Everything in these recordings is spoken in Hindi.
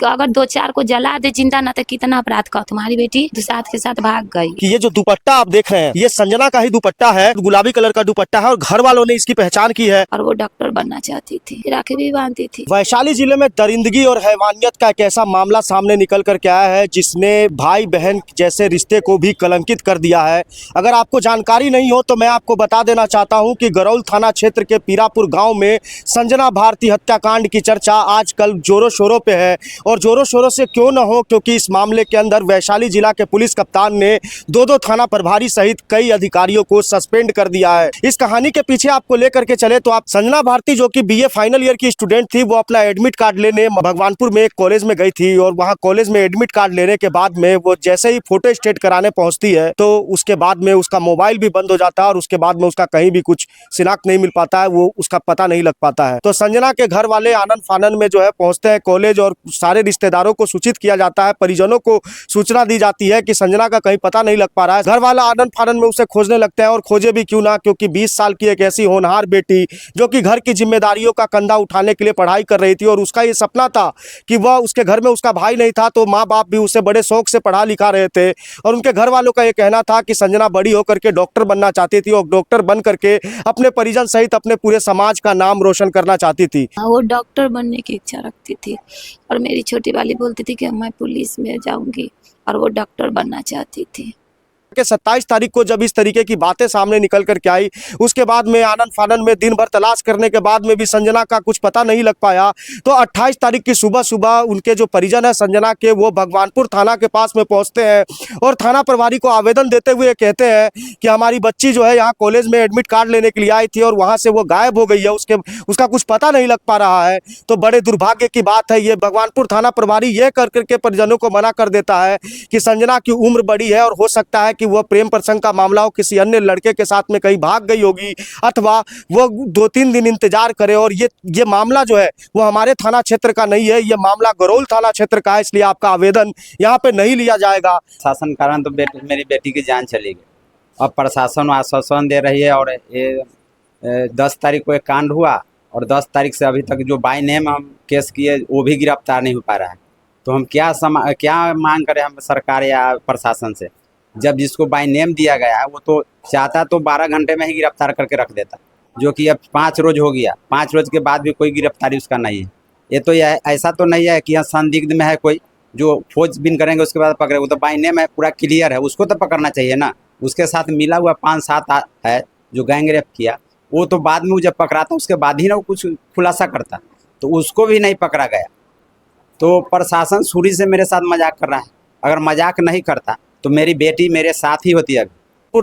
अगर 2-4 को जला दे जिंदा ना तो कितना अपराध का। तुम्हारी बेटी दुसाध के साथ भाग गई। कि ये जो दुपट्टा आप देख रहे हैं ये संजना का ही दुपट्टा है, गुलाबी कलर का दुपट्टा है और घर वालों ने इसकी पहचान की है। और वो डॉक्टर बनना चाहती थी, राखी भी बांधती थी। वैशाली जिले में दरिंदगी और हैवानियत का एक ऐसा मामला सामने निकल कर के आया है जिसने भाई बहन जैसे रिश्ते को भी कलंकित कर दिया है। अगर आपको जानकारी नहीं हो तो मैं आपको बता देना चाहता हूं कि गरौल थाना क्षेत्र के पीरापुर गांव में संजना भारती हत्याकांड की चर्चा आजकल जोरों शोरों पे है। और जोरों शोरों से क्यों न हो, क्योंकि इस मामले के अंदर वैशाली जिला के पुलिस कप्तान ने दो थाना प्रभारी सहित कई अधिकारियों को सस्पेंड कर दिया है। इस कहानी के पीछे आपको लेकर के चले तो आप संजना भारती जो कि बीए फाइनल ईयर की स्टूडेंट थी, वो अपना एडमिट कार्ड लेने भगवानपुर में एक कॉलेज में गई थी और वहां कॉलेज में एडमिट कार्ड लेने के बाद में वो जैसे ही फोटो स्टेट कराने पहुंचती है तो उसके बाद में उसका मोबाइल भी बंद हो जाता है और उसके बाद में उसका कहीं भी कुछ शिनाख्त नहीं मिल पाता है, वो उसका पता नहीं लग पाता है। तो संजना के घर वाले आनन फानन में जो है पहुंचते हैं कॉलेज और सारे रिश्तेदारों को सूचित किया जाता है, परिजनों को सूचना दी जाती है कि संजना का कहीं पता नहीं लग पा रहा है। घर वाला आनन फानन में उसे खोजने लगते हैं और खोजे भी क्यों ना, क्योंकि 20 साल की एक ऐसी होनहार बेटी जो कि घर की जिम्मेदारियों का कंधा उठाने के लिए पढ़ाई कर रही थी और उसका ये सपना था कि वह उसके घर में उसका भाई नहीं था तो माँ बाप भी उसे बड़े शौक से पढ़ा लिखा रहे थे और उनके घर वालों का ये कहना था कि संजना बड़ी होकर के डॉक्टर बनना चाहती थी और डॉक्टर बन करके अपने परिजन सहित अपने पूरे समाज का नाम रोशन करना चाहती थी। वो डॉक्टर बनने की इच्छा रखती थी और मेरी छोटी वाली बोलती थी कि मैं पुलिस में जाऊंगी और वो डॉक्टर बनना चाहती थी। 27 तारीख को जब इस तरीके की बातें सामने निकल कर के आई, उसके बाद में आनन फानन में दिन भर तलाश करने के बाद में भी संजना का कुछ पता नहीं लग पाया। तो 28 तारीख की सुबह सुबह उनके जो परिजन है संजना के, वो भगवानपुर थाना के पास में पहुंचते हैं और थाना प्रभारी को आवेदन देते हुए कहते हैं कि हमारी बच्ची जो है यहाँ कॉलेज में एडमिट कार्ड लेने के लिए आई थी और वहाँ से वो गायब हो गई है, उसका कुछ पता नहीं लग पा रहा है। तो बड़े दुर्भाग्य की बात है ये। भगवानपुर थाना प्रभारी ये कर करके परिजनों को मना कर देता है कि संजना की उम्र बड़ी है और हो सकता है कि वह प्रेम प्रसंग का मामला हो, किसी अन्य लड़के के साथ में कहीं भाग गई होगी अथवा वो 2-3 दिन इंतजार करे। और ये मामला जो है वो हमारे थाना क्षेत्र का नहीं है, ये मामला गरौल थाना क्षेत्र का है, इसलिए आपका आवेदन यहाँ पे नहीं लिया जाएगा। शासन कारण तो मेरी बेटी की जान चली गई। अब प्रशासन आश्वासन दे रही है और ये 10 तारीख को एक कांड हुआ और 10 तारीख से अभी तक जो बाय नेम हम केस किए वो भी गिरफ्तार नहीं हो पा रहा है। तो हम क्या मांग करें हम सरकार या प्रशासन से, जब जिसको बाय नेम दिया गया है वो तो चाहता तो 12 घंटे में ही गिरफ्तार करके रख देता, जो कि अब 5 रोज हो गया, 5 रोज के बाद भी कोई गिरफ्तारी उसका नहीं है। ये तो ऐसा तो नहीं है कि यहाँ संदिग्ध में है कोई जो खोजबीन करेंगे उसके बाद पकड़े, वो तो बाय नेम है, पूरा क्लियर है, उसको तो पकड़ना चाहिए ना। उसके साथ मिला हुआ 5-7 है जो गैंग रेप किया, वो तो बाद में जब पकड़ाता उसके बाद ही ना वो कुछ खुलासा करता, तो उसको भी नहीं पकड़ा गया। तो प्रशासन शुरू से मेरे साथ मजाक कर रहा है। अगर मजाक नहीं करता तो मेरी बेटी मेरे साथ ही होती है।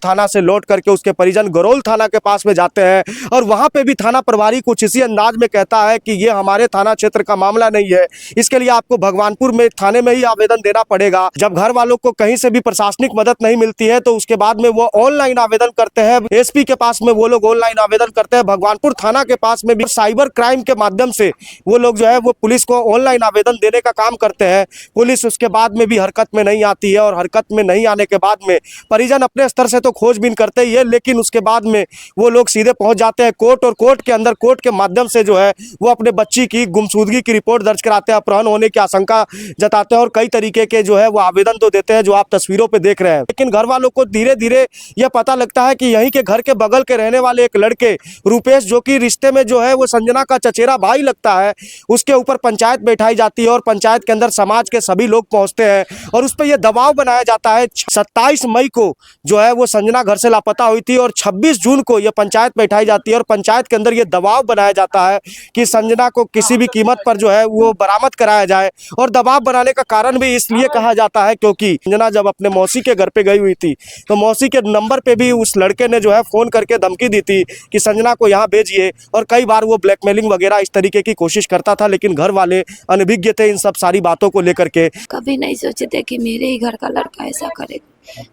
थाना से लौट करके उसके परिजन गरौल थाना के पास में जाते हैं और वहां पे भी थाना प्रभारी कुछ इसी अंदाज में कहता है कि ये हमारे थाना क्षेत्र का मामला नहीं है, इसके लिए आपको भगवानपुर में थाने में ही आवेदन देना पड़ेगा। जब घर वालों को कहीं से भी प्रशासनिक मदद नहीं मिलती है तो उसके बाद में वो ऑनलाइन आवेदन करते हैं, एसपी के पास में वो लोग ऑनलाइन आवेदन करते हैं, भगवानपुर थाना के पास में भी साइबर क्राइम के माध्यम से वो लोग जो है वो पुलिस को ऑनलाइन आवेदन देने का काम करते हैं। पुलिस उसके बाद में भी हरकत में नहीं आती है और हरकत में नहीं आने के बाद में परिजन अपने स्तर से तो खोजबीन करते ही है, लेकिन उसके बाद में वो लोग सीधे पहुंच जाते हैं कोर्ट और कोर्ट के अंदर कोर्ट के माध्यम से जो है वो अपने बच्ची की गुमशुदगी की रिपोर्ट दर्ज कराते हैं, अपहरण होने की आशंका जताते हैं और कई तरीके के जो है वो आवेदन तो देते हैं जो आप तस्वीरों पे देख रहे हैं। लेकिन घर वालों को धीरे धीरे यह पता लगता है कि यहीं के घर के बगल के रहने वाले एक लड़के रूपेश, जो कि रिश्ते में जो है वो संजना का चचेरा भाई लगता है, उसके ऊपर पंचायत बैठाई जाती है और पंचायत के अंदर समाज के सभी लोग पहुंचते हैं और उस पर यह दबाव बनाया जाता है। 27 मई को जो है वो संजना घर से लापता हुई थी और 26 जून को यह पंचायत बैठाई जाती है और पंचायत के अंदर यह दबाव बनाया जाता है कि संजना को किसी भी कीमत पर जो है वो बरामद कराया जाए। और दबाव बनाने का कारण भी इसलिए कहा जाता है क्योंकि संजना जब अपने मौसी के घर पे गई हुई थी तो मौसी के नंबर पे भी उस लड़के ने जो है फोन करके धमकी दी थी कि संजना को यहाँ भेजिए और कई बार वो ब्लैकमेलिंग वगैरह इस तरीके की कोशिश करता था, लेकिन घर वाले अनभिज्ञ थे इन सब सारी बातों को लेकर के। कभी नहीं सोचे थे कि मेरे ही घर का लड़का ऐसा करेगा।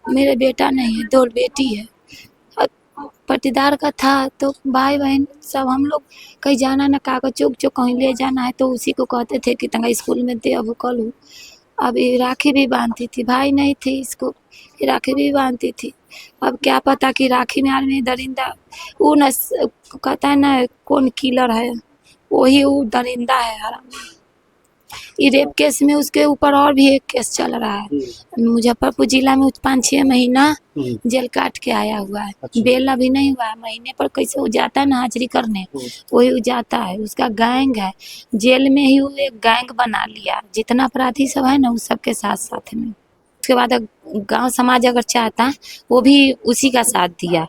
मेरे बेटा नहीं है, 2 बेटी है। पटीदार का था तो भाई बहन सब हम लोग कहीं जाना ना, कागज चुक जो कहीं ले जाना है तो उसी को कहते थे कि तंगा स्कूल में दे, अब कल हो। अभी राखी भी बांधती थी, भाई नहीं थी, इसको राखी भी बांधती थी। अब क्या पता कि राखी में आदमी दरिंदा वो न कहता है ना कौन किलर है, वही वो दरिंदा है हराम। ये रेप केस में उसके ऊपर और भी एक केस चल रहा है। मुजफ्फरपुर जिला में 5-6 महीना जेल काट के आया हुआ है। अच्छा। बेल अभी नहीं हुआ है। महीने पर कैसे वो जाता है ना हाजिरी करने, वही वो जाता है। उसका गैंग है, जेल में ही वो एक गैंग बना लिया। जितना अपराधी सब है ना, उस सबके साथ साथ में। उसके बाद गांव समाज अगर चाहता वो भी उसी का साथ दिया।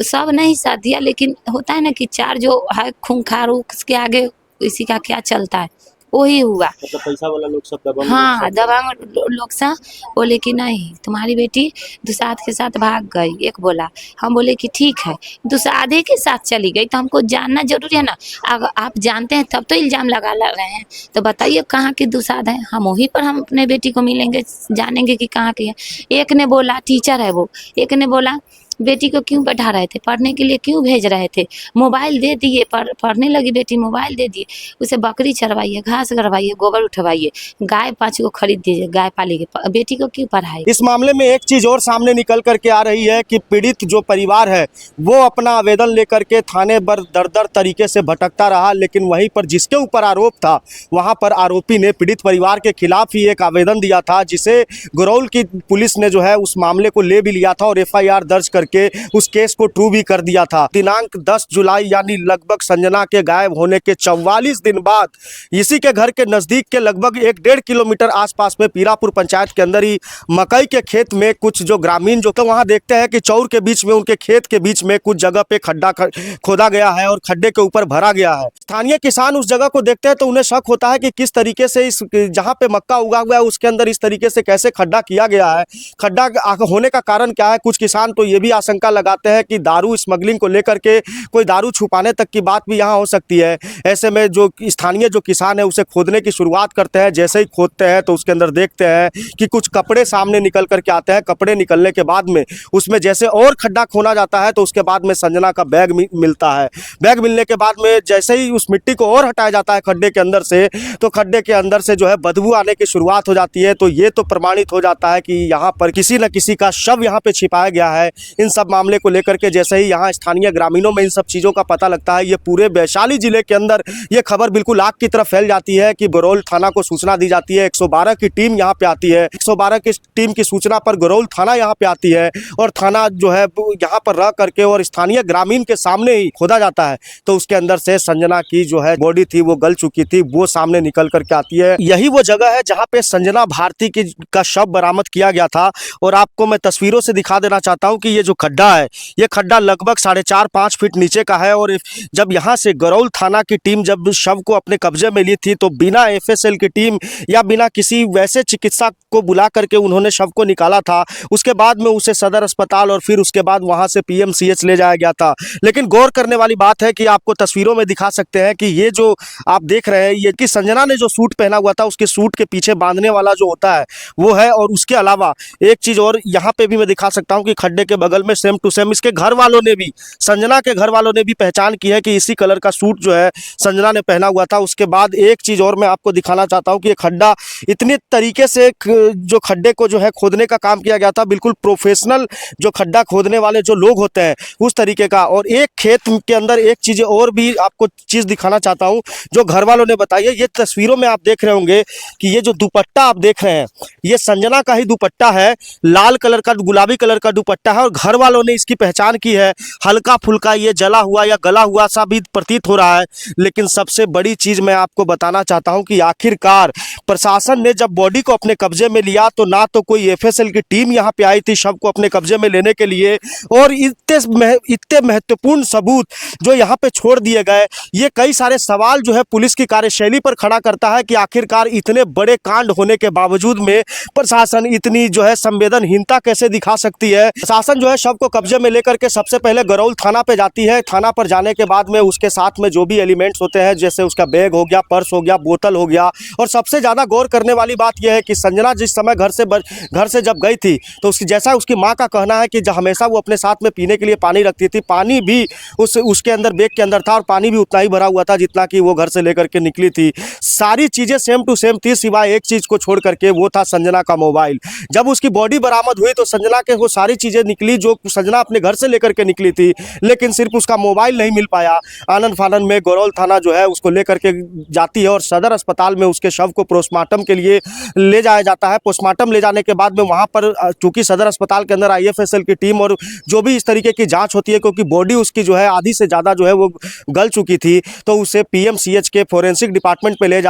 सब नहीं साथ दिया, लेकिन होता है ना कि 4 जो है खूंखार, उसके आगे इसी का क्या चलता है, वही हुआ। मतलब पैसा वाला लोग सब दबंग हाँ, दबंग लोग सा बोले कि नहीं, तुम्हारी बेटी दुसाध के साथ भाग गई। एक बोला, हम बोले कि ठीक है, दुसाधे के साथ चली गई तो हमको जानना जरूरी है ना। अगर आप जानते हैं तब तो इल्जाम लगा रहे हैं, तो बताइए कहाँ की दुसाध है। हम वहीं पर हम अपने बेटी को मिलेंगे, जानेंगे कि कहाँ की है। एक ने बोला टीचर है वो, एक ने बोला बेटी को क्यों बैठा रहे थे, पढ़ने के लिए क्यों भेज रहे थे, मोबाइल दे दिए, पढ़ने लगी बेटी, मोबाइल दे दिए। उसे बकरी चरवाइए, घास करवाइए, गोबर उठवाइए, गाय 5 को खरीद दीजिए, गाय पालिए, बेटी को क्यों पढ़ाई। इस मामले में एक चीज और सामने निकल करके आ रही है कि पीड़ित जो परिवार है वो अपना आवेदन लेकर के थाने पर दर तरीके से भटकता रहा, लेकिन वहीं पर जिसके ऊपर आरोप था वहां पर आरोपी ने पीड़ित परिवार के खिलाफ ही एक आवेदन दिया था, जिसे गुरौल की पुलिस ने जो है उस मामले को ले भी लिया था और FIR दर्ज करके उस केस को ट्रू भी कर दिया था। दिनांक 10 जुलाई यानी लगभग संजना के गायब होने के 44 दिन बाद इसी के घर के नजदीक के लगभग 1-1.5 किलोमीटर आसपास में पीरापुर पंचायत के अंदर ही मकई के खेत में कुछ जो ग्रामीण जो तो वहां देखते हैं कि चौर के बीच में, उनके खेत के बीच में कुछ जगह पे खड्डा खोदा गया है और खड्डे के ऊपर भरा गया है। स्थानीय किसान उस जगह को देखते हैं तो उन्हें शक होता है कि किस तरीके से इस जहाँ पे मक्का उगा हुआ है उसके अंदर इस तरीके से कैसे खड्डा किया गया है, खड्डा होने का कारण क्या है। कुछ किसान तो ये भी आशंका लगाते हैं कि दारू स्मगलिंग को लेकर के कोई दारू छुपाने तक की बात भी यहाँ हो सकती है। ऐसे में जो स्थानीय जो किसान है उसे खोदने की शुरुआत करते हैं। जैसे ही खोदते हैं तो उसके अंदर देखते हैं कि कुछ कपड़े सामने निकल करके आते हैं। कपड़े निकलने के बाद में उसमें जैसे और खड्डा खोना जाता है तो उसके बाद में संजना का बैग मिलता है। बैग मिलने के बाद में जैसे ही उस मिट्टी को और हटाया जाता है खड्डे के अंदर से, तो खड्डे के अंदर से जो है बदबू आने की शुरुआत हो जाती है। तो ये तो प्रमाणित हो जाता है कि यहाँ पर किसी न किसी का शव यहाँ पे छिपाया गया है। इन सब मामले को लेकर के जैसे ही यहाँ स्थानीय ग्रामीणों में इन सब चीज़ों का पता लगता है, ये पूरे वैशाली जिले के अंदर ये खबर बिल्कुल आग की तरफ फैल जाती है कि गुरौल थाना को सूचना दी जाती है। 112 की टीम यहाँ पे आती है। 112 की टीम की सूचना पर गुरौल थाना यहाँ पे आती है और थाना जो है यहाँ पर रह करके और स्थानीय ग्रामीण के सामने ही खोदा जाता है। तो उसके अंदर से संजना की जो है बॉडी थी वो गल चुकी थी, वो सामने निकल करके आती है। यही वो जगह है जहाँ पे संजना भारती का शव बरामद किया गया था। और आपको मैं तस्वीरों से दिखा देना चाहता हूँ कि ये जो खड्डा है, ये खड्डा लगभग 4.5-5 फीट नीचे का है। और जब यहाँ से गुरौल थाना की टीम जब शव को अपने कब्जे में ली थी तो बिना FSL की टीम या बिना किसी वैसे चिकित्सक को बुला करके उन्होंने शव को निकाला था। उसके बाद में उसे सदर अस्पताल और फिर उसके बाद वहाँ से PMCH ले जाया गया था। लेकिन गौर करने वाली बात है कि आपको तस्वीरों में दिखा सकते हैं कि ये जो आप देख रहे हैं, ये कि संजना ने जो सूट पहना हुआ था उसके सूट के पीछे बांधने वाला जो होता है वो है। और उसके अलावा एक चीज़ और यहाँ पे भी मैं दिखा सकता हूँ कि खड्डे के बगल में सेम टू सेम इसके घर वालों ने भी, संजना के घर वालों ने भी पहचान की है कि इसी कलर का सूट जो है संजना ने पहना हुआ था। उसके बाद एक चीज़ और मैं आपको दिखाना चाहता हूँ कि ये खड्डा इतने तरीके से जो खड्डे को जो है खोदने का काम किया गया था, बिल्कुल प्रोफेशनल जो खड्डा खोदने वाले जो लोग होते हैं उस तरीके का। और एक खेत के अंदर एक चीज़ और भी आपको चीज़ दिखाना चाहता हूँ जो घर वालों ने बताई है। ये तस्वीरों में आप देख रहे होंगे कि ये जो दुपट्टा आप देख रहे हैं ये संजना का ही दुपट्टा है। लाल कलर का, गुलाबी कलर का दुपट्टा है और घर वालों ने इसकी पहचान की है। हल्का फुल्का ये जला हुआ या गला हुआ सा भी प्रतीत हो रहा है। लेकिन सबसे बड़ी चीज़ मैं आपको बताना चाहता हूं कि आखिरकार प्रशासन ने जब बॉडी को अपने कब्जे में लिया तो ना तो कोई FSL की टीम यहां पे आई थी शव को अपने कब्जे में लेने के लिए, और इतने महत्वपूर्ण सबूत जो यहां पे छोड़ दिए गए, ये कई सारे सवाल जो है पुलिस की कार्यशैली पर खड़ा करता है कि आखिरकार इतने बड़े कांड होने के बावजूद में प्रशासन इतनी जो है संवेदनहीनता कैसे दिखा सकती है। प्रशासन जो है शव को कब्जे में लेकर के सबसे पहले गुरौल थाना पे जाती है। थाना पर जाने के बाद में उसके साथ में जो भी एलिमेंट्स होते हैं, जैसे उसका बैग हो गया, पर्स हो गया, बोतल हो गया। और सबसे ज़्यादा गौर करने वाली बात यह है कि संजना जिस समय घर से जब गई थी तो जैसा उसकी माँ का कहना है कि हमेशा वो अपने साथ में पीने के लिए पानी रखती थी, पानी भी उसके अंदर बैग के अंदर था और पानी भी उतना ही भरा हुआ था जितना कि वो घर से लेकर के निकली थी। सारी चीज़ें सेम टू सेम थी सिवाय एक चीज़ को छोड़ करके, वो था संजना का मोबाइल। जब उसकी बॉडी बरामद हुई तो संजना के वो सारी चीज़ें निकली जो जो संजना अपने घर से लेकर के निकली थी, लेकिन सिर्फ उसका मोबाइल नहीं मिल पाया। आनन फानन में गरौल थाना जो है उसको लेकर के जाती है और सदर अस्पताल में उसके शव को पोस्टमार्टम के लिए ले जाया जाता है। पोस्टमार्टम ले जाने के बाद में वहाँ पर चूंकि सदर अस्पताल के अंदर IFSL की टीम और जो भी इस तरीके की जाँच होती है, क्योंकि बॉडी उसकी जो है आधी से ज़्यादा जो है वो गल चुकी थी, तो उसे PMCH के फोरेंसिक डिपार्टमेंट पे ले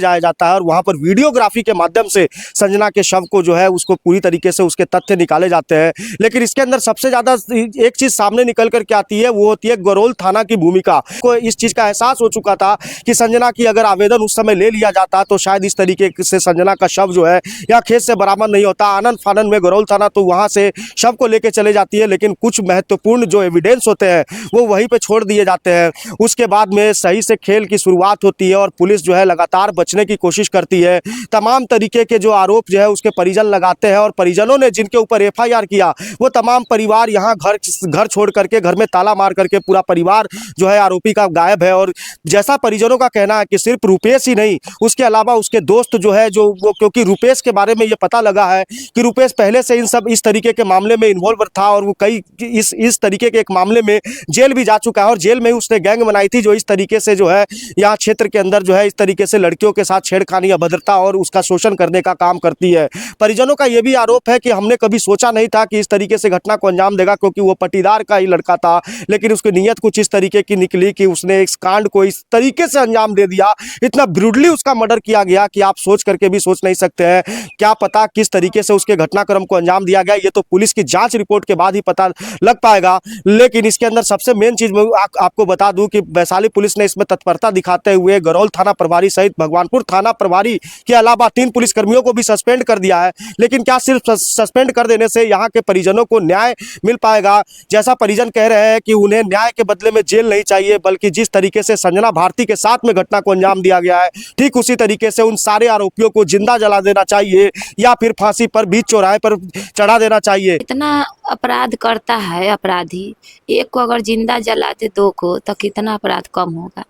जाया जाता है और वहाँ पर वीडियोग्राफी के माध्यम से संजना के शव को जो है उसको पूरी तरीके से उसके तथ्य निकाले जाते हैं। लेकिन इसके अंदर सबसे ज़्यादा एक चीज़ सामने निकल कर के आती है, वो होती है गरौल थाना की भूमिका। को इस चीज़ का एहसास हो चुका था कि संजना की अगर आवेदन उस समय ले लिया जाता तो शायद इस तरीके से संजना का शव जो है या खेत से बरामद नहीं होता। आनन फानन में गरौल थाना तो वहाँ से शव को लेकर चले जाती है, लेकिन कुछ महत्वपूर्ण जो एविडेंस होते हैं वो वहीं पर छोड़ दिए जाते हैं। उसके बाद में सही से खेल की शुरुआत होती है और पुलिस जो है लगातार बचने की कोशिश करती है। तमाम तरीके के जो आरोप जो है उसके परिजन लगाते हैं और परिजनों ने जिनके ऊपर FIR किया वो तमाम परिवार यहाँ घर छोड़ करके, घर में ताला मार करके पूरा परिवार जो है आरोपी का गायब है। और जैसा परिजनों का कहना है कि सिर्फ रुपेश ही नहीं, उसके अलावा उसके दोस्त जो है जो वो, क्योंकि रुपेश के बारे में ये पता लगा है कि रुपेश पहले से इस तरीके के मामले में इन्वॉल्व था और वो कई इस तरीके के एक मामले में जेल भी जा चुका है और जेल में ही उसने गैंग बनाई थी जो इस तरीके से जो है यहाँ क्षेत्र के अंदर जो है इस तरीके से लड़कियों के साथ छेड़खानी, अभद्रता और उसका शोषण करने का काम करती है। परिजनों का यह भी आरोप है कि हमने कभी सोचा नहीं था कि इस तरीके से घटना को अंजाम देगा, क्योंकि वो पटीदार का ही लड़का था, लेकिन उसकी नीयत कुछ इस तरीके की निकली कि उसने इस कांड को इस तरीके से अंजाम दे दिया। इतना ब्रूटली उसका मर्डर किया गया कि आप सोच करके भी सोच नहीं सकते हैं। क्या पता किस तरीके से उसके घटनाक्रम को अंजाम दिया गया, ये तो पुलिस की जांच रिपोर्ट के बाद ही पता लग पाएगा। लेकिन इसके अंदर सबसे मेन चीज मैं आपको बता दूं कि वैशाली पुलिस ने इसमें तत्परता दिखाते हुए गरौल थाना प्रभारी सहित भगवानपुर थाना प्रभारी के अलावा 3 पुलिसकर्मियों को भी सस्पेंड कर दिया है। लेकिन क्या सिर्फ सस्पेंड कर देने से यहाँ के परिजनों को न्याय मिल पाएगा? जैसा परिजन कह रहे हैं कि उन्हें न्याय के बदले में जेल नहीं चाहिए, बल्कि जिस तरीके से संजना भारती के साथ में घटना को अंजाम दिया गया है, ठीक उसी तरीके से उन सारे आरोपियों को जिंदा जला देना चाहिए या फिर फांसी पर बीच चौराहे पर चढ़ा देना चाहिए। इतना अपराध करता है अपराधी, एक को अगर जिंदा जलाते 2 को तो कितना अपराध कम होगा।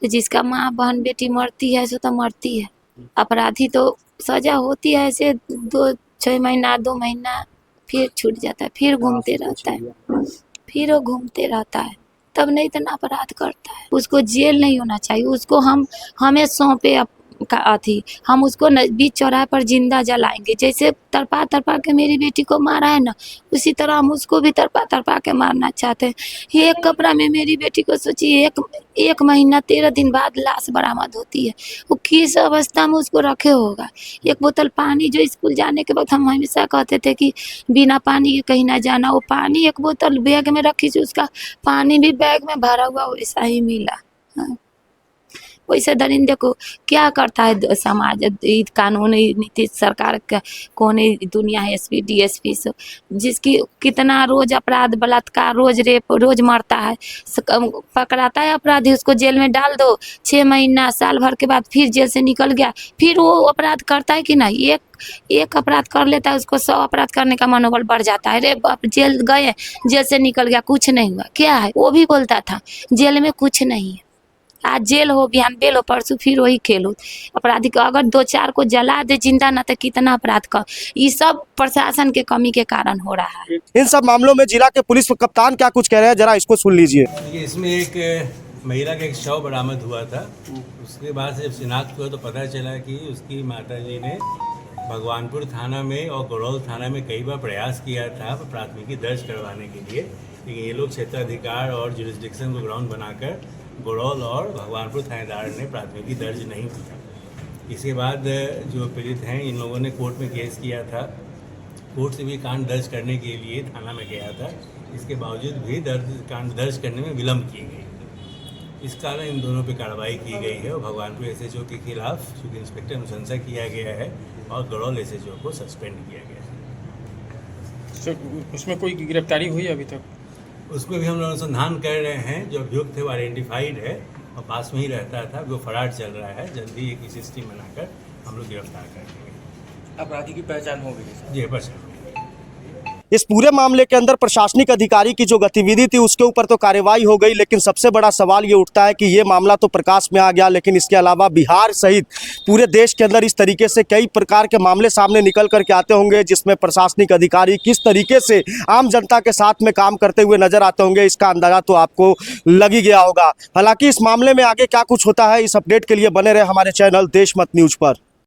तो जिसका माँ बहन बेटी मरती है सो तो मरती है, अपराधी तो सजा होती है ऐसे 6 महीना 2 महीना फिर छूट जाता है, फिर घूमते रहता है, फिर वो घूमते रहता है, तब नहीं इतना अपराध करता है। उसको जेल नहीं होना चाहिए, उसको हमें सौंपे का अथी, हम उसको बीच चौराहे पर जिंदा जलाएंगे। जैसे तरपा के मेरी बेटी को मारा है ना, उसी तरह हम उसको भी तरपा के मारना चाहते हैं। एक कपड़ा में मेरी बेटी को सोचिए एक महीना 13 दिन बाद लाश बरामद होती है, वो किस अवस्था में उसको रखे होगा। एक बोतल पानी, जो स्कूल जाने के वक्त हम हमेशा कहते थे कि बिना पानी के कहीं ना जाना, वो पानी एक बोतल बैग में रखी थी, उसका पानी भी बैग में भरा हुआ वैसा ही मिला। हाँ। वैसे दरिंदे को क्या करता है समाज, कानूनी नीति सरकार का कौन दुनिया है, SP DSP से जिसकी कितना रोज अपराध बलात्कार, रोज रेप, रोज मरता है, पकड़ाता है अपराधी, उसको जेल में डाल दो, 6 महीना साल भर के बाद फिर जेल से निकल गया, फिर वो अपराध करता है कि नहीं। एक अपराध कर लेता है, उसको 100 अपराध करने का मनोबल बढ़ जाता है। अरे बाप, जेल गए, जेल से निकल गया, कुछ नहीं हुआ, क्या है? वो भी बोलता था जेल में कुछ नहीं है। आज जेल हो, बिहान बेल हो, परसों फिर वही खेल हो। अपराधी को अगर 2-4 को जला दे जिंदा, ना तो कितना अपराध कर, ये सब प्रशासन के कमी के कारण हो रहा है। इन सब मामलों में जिला के पुलिस कप्तान क्या कुछ कह रहे हैं, जरा इसको सुन लीजिए। इसमें एक महिला का एक शव बरामद हुआ था। उसके बाद से जब शिनाख्त हुआ तो पता चला कि उसकी माताजी ने भगवानपुर थाना में और गरौल थाना में कई बार प्रयास किया था प्राथमिकी दर्ज करवाने के लिए, लेकिन ये लोग क्षेत्राधिकार और जुरिस्डिक्शन को ग्राउंड बनाकर गरौल और भगवानपुर थानेदार ने प्राथमिकी दर्ज नहीं की। इसके बाद जो पीड़ित हैं, इन लोगों ने कोर्ट में केस किया था, कोर्ट से भी कांड दर्ज करने के लिए थाना में गया था। इसके बावजूद भी कांड दर्ज करने में विलम्ब की गई। इस कारण इन दोनों पर कार्रवाई की गई है और भगवानपुर SHO के खिलाफ चूँकि इंस्पेक्टर अनुशंसा किया गया है और गरौल SHO को सस्पेंड किया गया है। तो उसमें कोई गिरफ्तारी हुई अभी तक? उसमें भी हम लोग अनुसंधान कर रहे हैं। जो अभियुक्त थे वो आइडेंटिफाइड है और पास में ही रहता था, वो फरार चल रहा है। जल्दी एक विशेष टीम बनाकर हम लोग गिरफ्तार कर लेंगे। अपराधी की पहचान हो गई? जी, पहचान हो गई। इस पूरे मामले के अंदर प्रशासनिक अधिकारी की जो गतिविधि थी उसके ऊपर तो कार्रवाई हो गई, लेकिन सबसे बड़ा सवाल ये उठता है कि ये मामला तो प्रकाश में आ गया, लेकिन इसके अलावा बिहार सहित पूरे देश के अंदर इस तरीके से कई प्रकार के मामले सामने निकल करके आते होंगे, जिसमें प्रशासनिक अधिकारी किस तरीके से आम जनता के साथ में काम करते हुए नजर आते होंगे, इसका अंदाजा तो आपको लग ही गया होगा। हालांकि इस मामले में आगे क्या कुछ होता है, इस अपडेट के लिए बने रहे हमारे चैनल देशमत न्यूज पर।